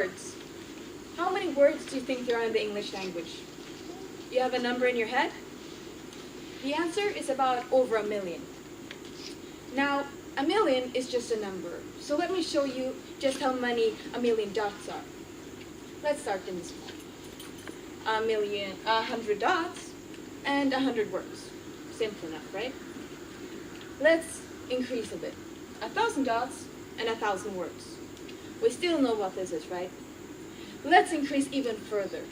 words. How many words do you think there are in the English language? You have a number in your head? The answer is about over 1 million. Now, 1 million is just a number, so let me show you just how many 1 million dots are. Let's start in small. 100 dots and 100 words. Simple enough, right? Let's increase a bit. 1,000 dots and 1,000 words. We still know what this is, right? Let's increase even further.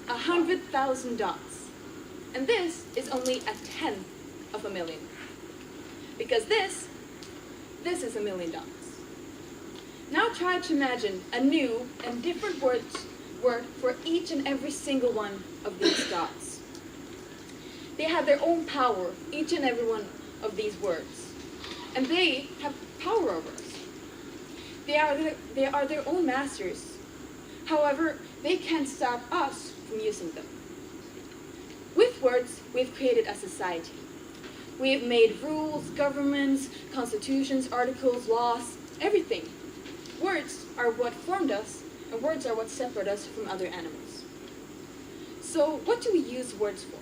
100,000 dots. And this is only 1/10 of 1 million. Because this is 1 million dots. Now try to imagine a new and different word for each and every single one of these dots. They have their own power, each and every one of these words. And they have power over us. They are their own masters. However, they can't stop us from using them. With words, we've created a society. We have made rules, governments, constitutions, articles, laws, everything. Words are what formed us, and words are what separate us from other animals. So what do we use words for?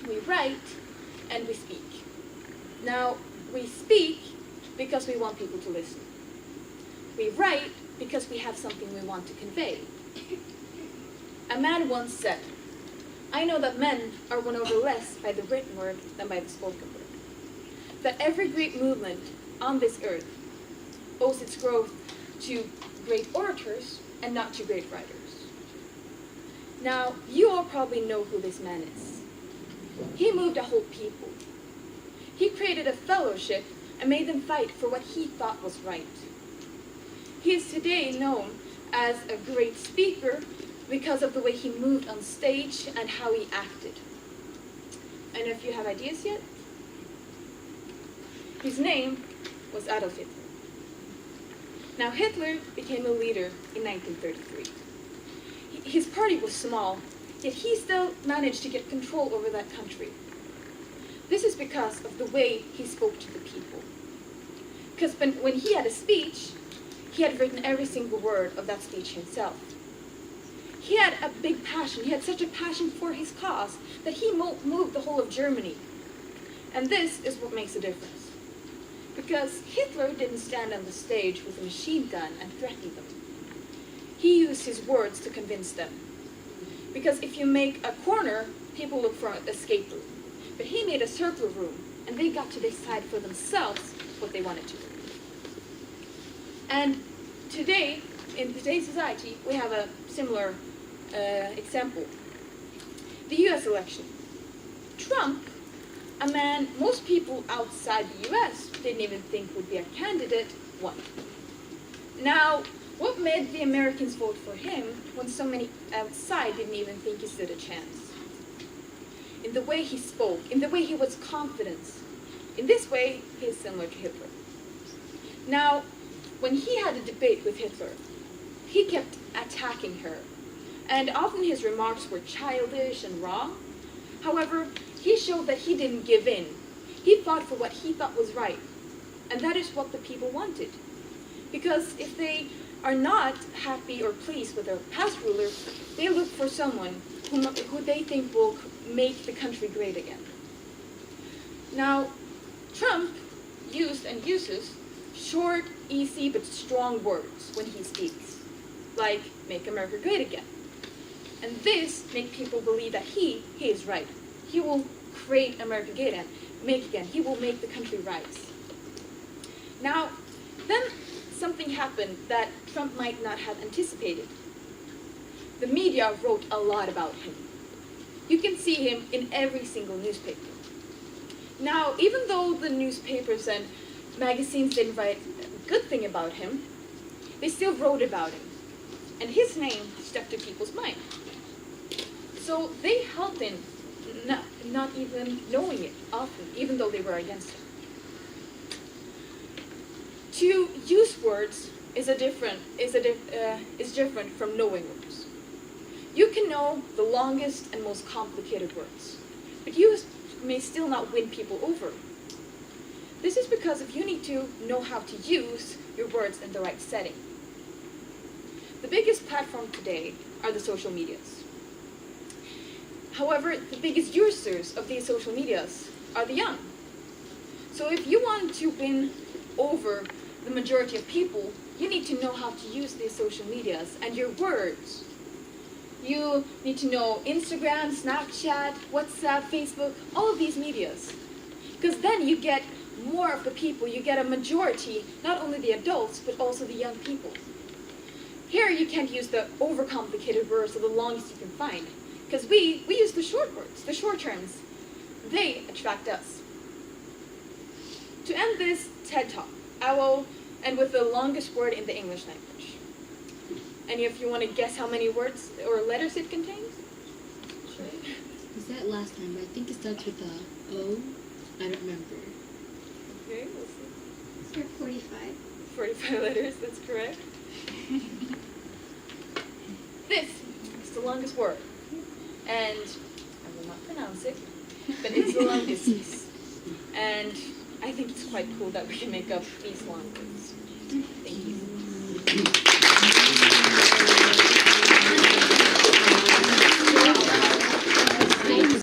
We write and we speak. Now, we speak because we want people to listen. We write because we have something we want to convey. A man once said, "I know that men are won over less by the written word than by the spoken word. That every great movement on this earth owes its growth to great orators and not to great writers." Now, you all probably know who this man is. He moved a whole people. He created a fellowship and made them fight for what he thought was right. He is today known as a great speaker because of the way he moved on stage and how he acted. And if you have ideas yet? His name was Adolf Hitler. Now, Hitler became a leader in 1933. His party was small, yet he still managed to get control over that country. This is because of the way he spoke to the people. Because when he had a speech, he had written every single word of that speech himself. He had a big passion. He had such a passion for his cause that he moved the whole of Germany. And this is what makes a difference. Because Hitler didn't stand on the stage with a machine gun and threaten them. He used his words to convince them. Because if you make a corner, people look for an escape route. But he made a circular room, and they got to decide for themselves what they wanted to do. And today, in today's society, we have a similar example. The US election. Trump, a man most people outside the US didn't even think would be a candidate, won. Now, what made the Americans vote for him when so many outside didn't even think he stood a chance? In the way he spoke, in the way he was confident. In this way, he is similar to Hitler. Now, when he had a debate with Hitler, he kept attacking her, and often his remarks were childish and wrong. However, he showed that he didn't give in. He fought for what he thought was right, and that is what the people wanted. Because if they are not happy or pleased with their past ruler, they look for someone who they think will make the country great again. Now, Trump used and uses short, easy, but strong words when he speaks, like "Make America Great Again." And this makes people believe that he is right. He will create America great again. He will make the country rise. Now, then something happened that Trump might not have anticipated. The media wrote a lot about him. You can see him in every single newspaper. Now, even though the newspapers and magazines didn't write a good thing about him, they still wrote about him. And his name stuck to people's mind. So they helped him, not even knowing it often, even though they were against him. To use words is different from knowing words. You can know the longest and most complicated words, but you may still not win people over. This is because you need to know how to use your words in the right setting. the biggest platform today are the social medias. However, the biggest users of these social medias are the young. So if you want to win over the majority of people, you need to know how to use these social medias and your words. You need to know Instagram, Snapchat, WhatsApp, Facebook, all of these medias. Because then you get more of the people, you get a majority, not only the adults, but also the young people. Here you can't use the overcomplicated words or the longest you can find. Because we use the short words, the short terms. They attract us. To end this TED Talk, I will end with the longest word in the English language. And if you want to guess how many words or letters it contains? Sure. We said it last time, but I think it starts with a O. I don't remember. Okay, we'll see. Sir, 45. 45 letters, that's correct. This is the longest word. And I will not pronounce it, but it's the longest. And I think it's quite cool that we can make up these long words. Thank you.